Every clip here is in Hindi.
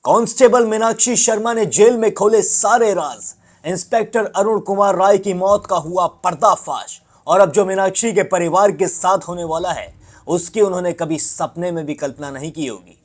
कांस्टेबल मीनाक्षी शर्मा ने जेल में खोले सारे राज। इंस्पेक्टर अरुण कुमार राय की मौत का हुआ पर्दाफाश। और अब जो मीनाक्षी के परिवार के साथ होने वाला है, उसकी उन्होंने कभी सपने में भी कल्पना नहीं की होगी।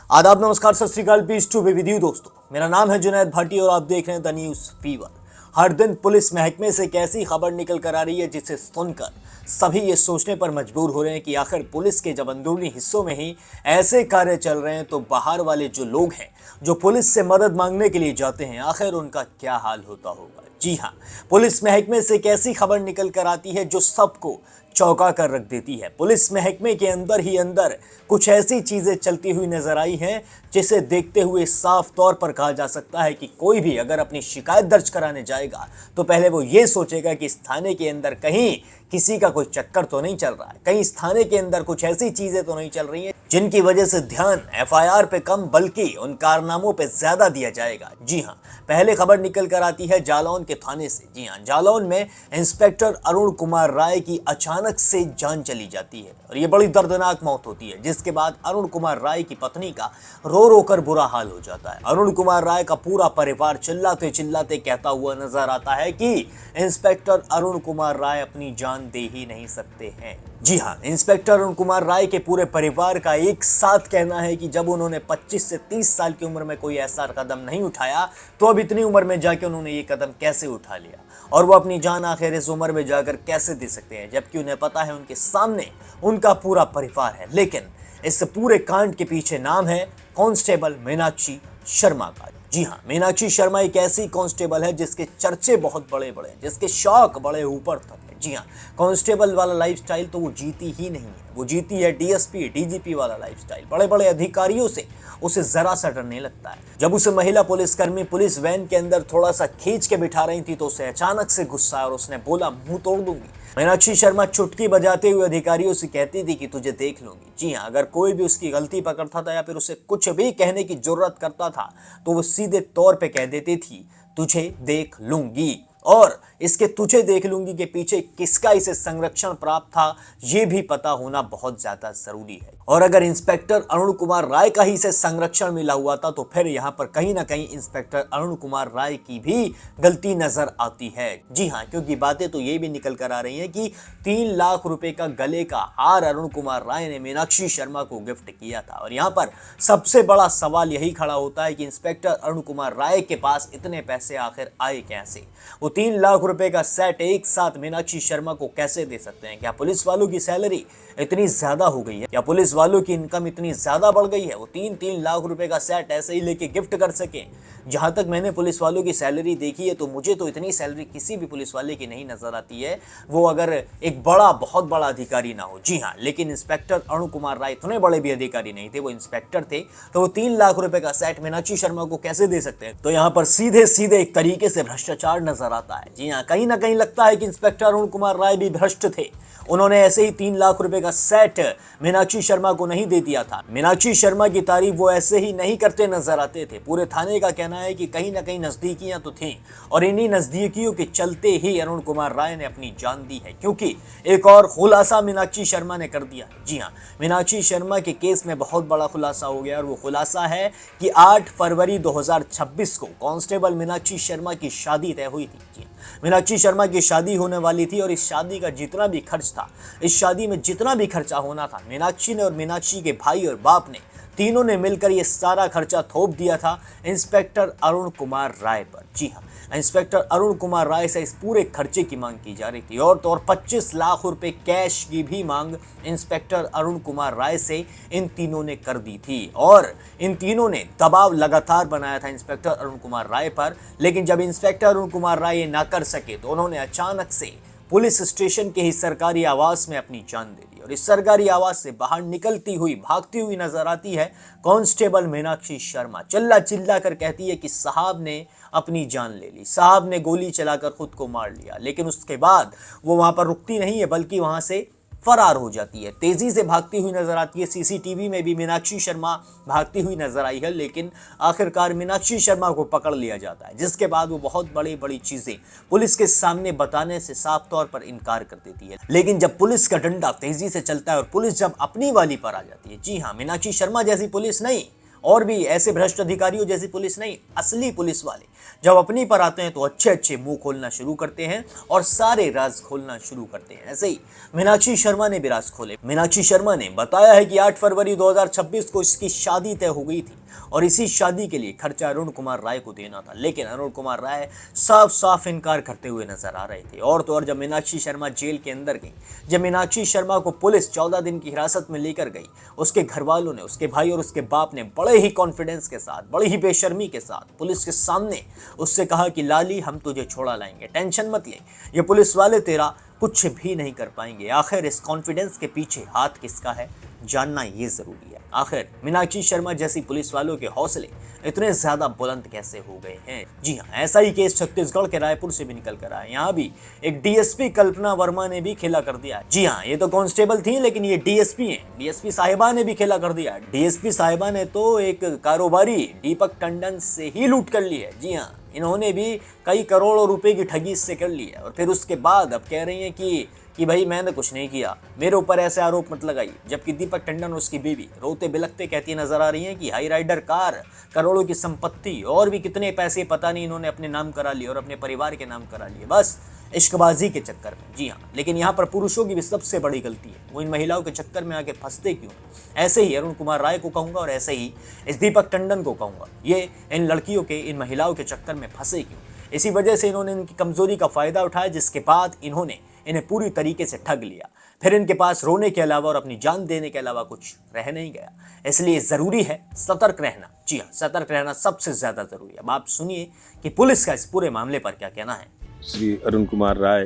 आदाब, नमस्कार, Sat Shri Akal, peace to be with you दोस्तों। मेरा नाम है जुनैद भाटी और आप देख रहे हैं द न्यूज फीवर। हर दिन पुलिस महकमे से एक ऐसी खबर निकल कर आ रही है जिसे सुनकर सभी ये सोचने पर मजबूर हो रहे हैं कि आखिर पुलिस के जब अंदरूनी हिस्सों में ही ऐसे कार्य चल रहे हैं तो बाहर वाले जो लोग हैं, जो पुलिस से मदद मांगने के लिए जाते हैं, आखिर उनका क्या हाल होता होगा। जी हाँ, पुलिस महकमे से एक ऐसी खबर निकल कर आती है जो सबको चौंका कर रख देती है। पुलिस महकमे के अंदर ही अंदर कुछ ऐसी चीजें चलती हुई नजर आई हैं जिसे देखते हुए साफ तौर पर कहा जा सकता है कि कोई भी अगर अपनी शिकायत दर्ज कराने जाएगा तो पहले वो ये सोचेगा कि इस थाने के अंदर कहीं किसी का कोई चक्कर तो नहीं चल रहा है, कहीं इस थाने के अंदर कुछ ऐसी चीजें तो नहीं चल रही हैं जिनकी वजह से ध्यान एफआईआर पे कम बल्कि उन कारनामों पे ज्यादा दिया जाएगा। जी हाँ, पहले खबर निकल कर आती है जालौन के थाने से। जी हाँ, जालौन में इंस्पेक्टर अरुण कुमार राय की अचानक से जान चली जाती है और ये बड़ी दर्दनाक मौत होती है, जिसके बाद अरुण कुमार राय की पत्नी का रो रो कर बुरा हाल हो जाता है। अरुण कुमार राय का पूरा परिवार चिल्लाते चिल्लाते कहता हुआ नजर आता है कि इंस्पेक्टर अरुण कुमार राय अपनी जान दे ही नहीं सकते हैं। जी हाँ, इंस्पेक्टर अरुण कुमार राय के पूरे परिवार का एक साथ कहना है कि जब उन्होंने 25 से 30 साल की उम्र में कोई ऐसा कदम नहीं उठाया तो अब इतनी उम्र में जाके उन्होंने ये कदम कैसे उठा लिया और वो अपनी जान आखिर इस उम्र में जाकर कैसे दे सकते हैं, जबकि उन्हें पता है उनके सामने उनका पूरा परिवार है। लेकिन इस पूरे कांड के पीछे नाम है कांस्टेबल मीनाक्षी शर्मा का। जी हाँ, मीनाक्षी शर्मा एक ऐसी कांस्टेबल है जिसके चर्चे बहुत बड़े बड़े हैं, जिसके शौक बड़े ऊपर तक है। जी हाँ, कांस्टेबल वाला लाइफस्टाइल तो वो जीती ही नहीं है, वो जीती है डीएसपी डीजीपी वाला लाइफस्टाइल। बड़े बड़े अधिकारियों से उसे जरा सा डर नहीं लगता है। जब उसे महिला पुलिसकर्मी पुलिस वैन के अंदर थोड़ा सा खींच के बिठा रही थी तो उसे अचानक से गुस्सा आया और उसने बोला, मुंह तोड़ दूंगी। मीनाक्षी शर्मा चुटकी बजाते हुए अधिकारियों से कहती थी कि तुझे देख लूंगी। जी हाँ, अगर कोई भी उसकी गलती पकड़ता था या फिर उसे कुछ भी कहने की जरूरत करता था तो वो सीधे तौर पे कह देती थी, तुझे देख लूंगी। और इसके तुझे देख लूंगी के पीछे किसका इसे संरक्षण प्राप्त था, ये भी पता होना बहुत ज्यादा जरूरी है। और अगर इंस्पेक्टर अरुण कुमार राय का ही इसे संरक्षण मिला हुआ था तो फिर यहाँ पर कहीं ना कहीं इंस्पेक्टर अरुण कुमार राय की भी गलती नजर आती है। जी हाँ, क्योंकि बातें तो ये भी निकल कर आ रही हैं कि 3 लाख रुपए का गले का हार अरुण कुमार राय ने मीनाक्षी शर्मा को गिफ्ट किया था। और यहाँ पर सबसे बड़ा सवाल यही खड़ा होता है कि इंस्पेक्टर अरुण कुमार राय के पास इतने पैसे आखिर आए कैसे? वो 3 लाख रुपए का सेट एक साथ मीनाक्षी शर्मा को कैसे दे सकते हैं? क्या पुलिस वालों की सैलरी इतनी ज्यादा हो गई है? क्या पुलिस वालों की इनकम इतनी ज्यादा बढ़ गई है वो 3-3 लाख रुपए का सेट ऐसे ही लेके गिफ्ट कर सके? जहां तक मैंने पुलिस वालों की सैलरी देखी है तो मुझे तो इतनी सैलरी किसी भी पुलिस वाले की नहीं नजर आती है, वो अगर एक बहुत बड़ा अधिकारी ना हो। जी हाँ, लेकिन इंस्पेक्टर अरुण कुमार राय इतने बड़े भी अधिकारी नहीं थे, वो इंस्पेक्टर थे, तो वो 3 लाख रुपए का सेट मीनाक्षी शर्मा को कैसे दे सकते हैं? तो यहाँ पर सीधे सीधे एक तरीके से भ्रष्टाचार नजर आता है। जी हाँ, कहीं ना कहीं लगता है कि इंस्पेक्टर अरुण कुमार राय भी भ्रष्ट थे। उन्होंने ऐसे ही 3 लाख रुपए का सेट मीनाक्षी शर्मा को नहीं दे दिया था। मीनाक्षी शर्मा की तारीफ वो ऐसे ही नहीं करते नजर आते थे। पूरे थाने का कहना है कि कहीं ना कहीं नजदीकियां तो थी और इन्हीं नजदीकियों के चलते ही अरुण कुमार राय ने अपनी जान दी है, क्योंकि एक और खुलासा मीनाक्षी शर्मा ने कर दिया। जी हाँ, मीनाक्षी शर्मा के केस में बहुत बड़ा खुलासा हो गया और वो खुलासा है कि 8 फरवरी 2026 को कांस्टेबल मीनाक्षी शर्मा की शादी तय हुई थी। जी, मीनाक्षी शर्मा की शादी होने वाली थी और इस शादी का जितना भी खर्च था, इस शादी में जितना भी खर्चा होना था, मीनाक्षी ने और मीनाक्षी के भाई और बाप ने, तीनों ने मिलकर ये सारा खर्चा थोप दिया था इंस्पेक्टर अरुण कुमार राय पर। जी हाँ, इंस्पेक्टर अरुण कुमार राय से इस पूरे खर्चे की मांग की जा रही थी और 25 लाख रुपए कैश की भी मांग इंस्पेक्टर अरुण कुमार राय से इन तीनों ने कर दी थी और इन तीनों ने दबाव लगातार बनाया था इंस्पेक्टर अरुण कुमार राय पर। लेकिन जब इंस्पेक्टर अरुण कुमार राय ये ना कर सके तो उन्होंने अचानक से पुलिस स्टेशन के ही सरकारी आवास में अपनी जान दे दी और इस सरकारी आवास से बाहर निकलती हुई भागती हुई नजर आती है कांस्टेबल मीनाक्षी शर्मा। चिल्ला चिल्ला कर कहती है कि साहब ने अपनी जान ले ली, साहब ने गोली चलाकर खुद को मार लिया। लेकिन उसके बाद वो वहां पर रुकती नहीं है बल्कि वहां से फरार हो जाती है, तेजी से भागती हुई नजर आती है। सीसीटीवी में भी मीनाक्षी शर्मा भागती हुई नजर आई है, लेकिन आखिरकार मीनाक्षी शर्मा को पकड़ लिया जाता है, जिसके बाद वो बहुत बड़ी बड़ी चीजें पुलिस के सामने बताने से साफ तौर पर इनकार कर देती है। लेकिन जब पुलिस का डंडा तेजी से चलता है और पुलिस जब अपनी वाली पर आ जाती है, जी हाँ, मीनाक्षी शर्मा जैसी पुलिस नहीं, और भी ऐसे भ्रष्ट अधिकारियों जैसी पुलिस नहीं, असली पुलिस वाले जब अपनी पर आते हैं तो अच्छे अच्छे मुंह खोलना शुरू करते हैं और सारे राज खोलना शुरू करते हैं। ऐसे ही मीनाक्षी शर्मा ने भी राज खोले। मीनाक्षी शर्मा ने बताया है कि 8 फरवरी 2026 को इसकी शादी तय हो गई थी और इसी शादी के लिए खर्चा अरुण कुमार राय को देना था, लेकिन अरुण कुमार राय साफ साफ इनकार करते हुए नजर आ रहे थे। और तो और जब मीनाक्षी शर्मा जेल के अंदर गई, जब मीनाक्षी शर्मा को पुलिस 14 दिन की हिरासत में लेकर गई, उसके घर वालों ने, उसके भाई और उसके बाप ने बड़े ही कॉन्फिडेंस के साथ, बड़ी ही बेशर्मी के साथ पुलिस के सामने उससे कहा कि लाली हम तुझे छोड़ा लाएंगे, टेंशन मत ले, ये पुलिस वाले तेरा कुछ भी नहीं कर पाएंगे। आखिर इस कॉन्फिडेंस के पीछे हाथ किसका है, जानना ये जरूरी है। आखिर मीनाक्षी शर्मा जैसी पुलिस वालों के हौसले इतने ज्यादा बुलंद कैसे हो गए हैं। जी हाँ, ऐसा ही केस छत्तीसगढ़ के रायपुर से भी निकल कर आया। यहाँ भी एक डीएसपी कल्पना वर्मा ने भी खेला कर दिया। जी हाँ, ये तो कांस्टेबल थी लेकिन ये डीएसपी हैं। डीएसपी साहिबा ने भी खेला कर दिया। डीएसपी साहिबा ने तो एक कारोबारी दीपक टंडन से ही लूट कर ली है। जी हाँ, इन्होंने भी कई करोड़ों रुपए की ठगी इससे कर ली है और फिर उसके बाद अब कह रही हैं कि भाई मैंने कुछ नहीं किया, मेरे ऊपर ऐसे आरोप मत लगाइए। जबकि दीपक टंडन और उसकी बीवी रोते बिलखते कहती नजर आ रही हैं कि हाई राइडर कार, करोड़ों की संपत्ति और भी कितने पैसे पता नहीं इन्होंने अपने नाम करा लिए और अपने परिवार के नाम करा लिए, बस इश्कबाजी के चक्कर में। जी हाँ, लेकिन यहाँ पर पुरुषों की भी सबसे बड़ी गलती है, वो इन महिलाओं के चक्कर में आके फंसते क्यों। ऐसे ही अरुण कुमार राय को कहूँगा और ऐसे ही इस दीपक टंडन को कहूँगा, ये इन लड़कियों के, इन महिलाओं के चक्कर में फंसे क्यों। इसी वजह से इन्होंने इनकी कमजोरी का फायदा उठाया, जिसके बाद इन्होंने इन्हें पूरी तरीके से ठग लिया। फिर इनके पास रोने के अलावा और अपनी जान देने के अलावा कुछ रह नहीं गया। इसलिए जरूरी है सतर्क रहना। जी हाँ, सतर्क रहना सबसे ज्यादा जरूरी है। अब आप सुनिए कि पुलिस का इस पूरे मामले पर क्या कहना है। श्री अरुण कुमार राय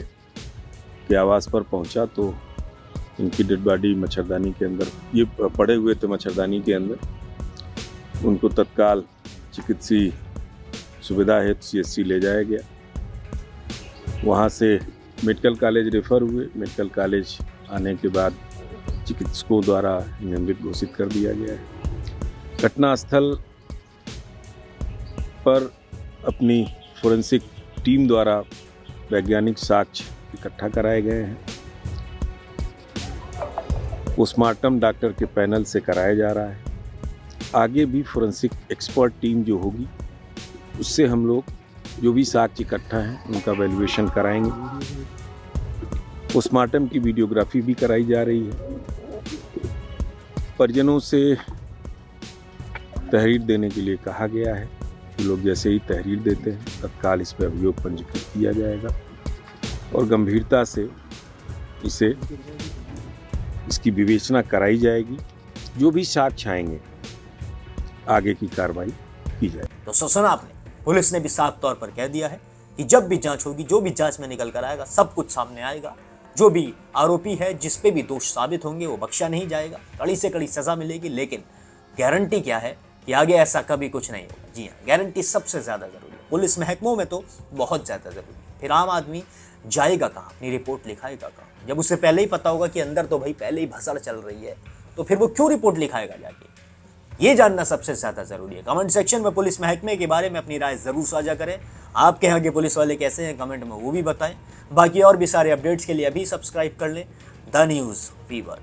के आवास पर पहुंचा तो इनकी डेड बॉडी मच्छरदानी के अंदर, ये पड़े हुए थे मच्छरदानी के अंदर। उनको तत्काल चिकित्सीय सुविधा हेतु CHC ले जाया गया। वहाँ से मेडिकल कॉलेज रेफर हुए। मेडिकल कॉलेज आने के बाद चिकित्सकों द्वारा इन्हें मृत घोषित कर दिया गया है। घटनास्थल पर अपनी फोरेंसिक टीम द्वारा वैज्ञानिक साक्ष्य इकट्ठा कराए गए हैं। पोस्टमार्टम डॉक्टर के पैनल से कराया जा रहा है। आगे भी फोरेंसिक एक्सपर्ट टीम जो होगी उससे हम लोग जो भी साक्ष्य इकट्ठा है उनका वैल्यूएशन कराएंगे। पोस्टमार्टम की वीडियोग्राफी भी कराई जा रही है। परिजनों से तहरीर देने के लिए कहा गया है। लोग जैसे ही तहरीर देते हैं तत्काल इस पर अभियोग पंजीकृत किया जाएगा और गंभीरता से इसकी विवेचना कराई जाएगी। जो भी साक्ष्य आएंगे आगे की कार्रवाई की जाएगी। तो सुना आपने, पुलिस ने भी साफ तौर पर कह दिया है कि जब भी जांच होगी, जो भी जांच में निकल कर आएगा, सब कुछ सामने आएगा। जो भी आरोपी है, जिस पे भी दोष साबित होंगे, वो बख्शा नहीं जाएगा, कड़ी से कड़ी सजा मिलेगी। लेकिन गारंटी क्या है कि आगे ऐसा कभी कुछ नहीं होगा। जी हाँ, गारंटी सबसे ज्यादा जरूरी है। पुलिस महकमों में तो बहुत ज्यादा जरूरी है। फिर आम आदमी जाएगा कहाँ, अपनी रिपोर्ट लिखाएगा कहाँ, जब उसे पहले ही पता होगा कि अंदर तो भाई पहले ही भसड़ चल रही है, तो फिर वो क्यों रिपोर्ट लिखाएगा जाके। ये जानना सबसे ज्यादा जरूरी है। कमेंट सेक्शन में पुलिस महकमे के बारे में अपनी राय जरूर साझा करें। आपके यहाँ के पुलिस वाले कैसे हैं कमेंट में वो भी बताएं। बाकी और भी सारे अपडेट्स के लिए अभी सब्सक्राइब कर लें द न्यूज़ फीवर।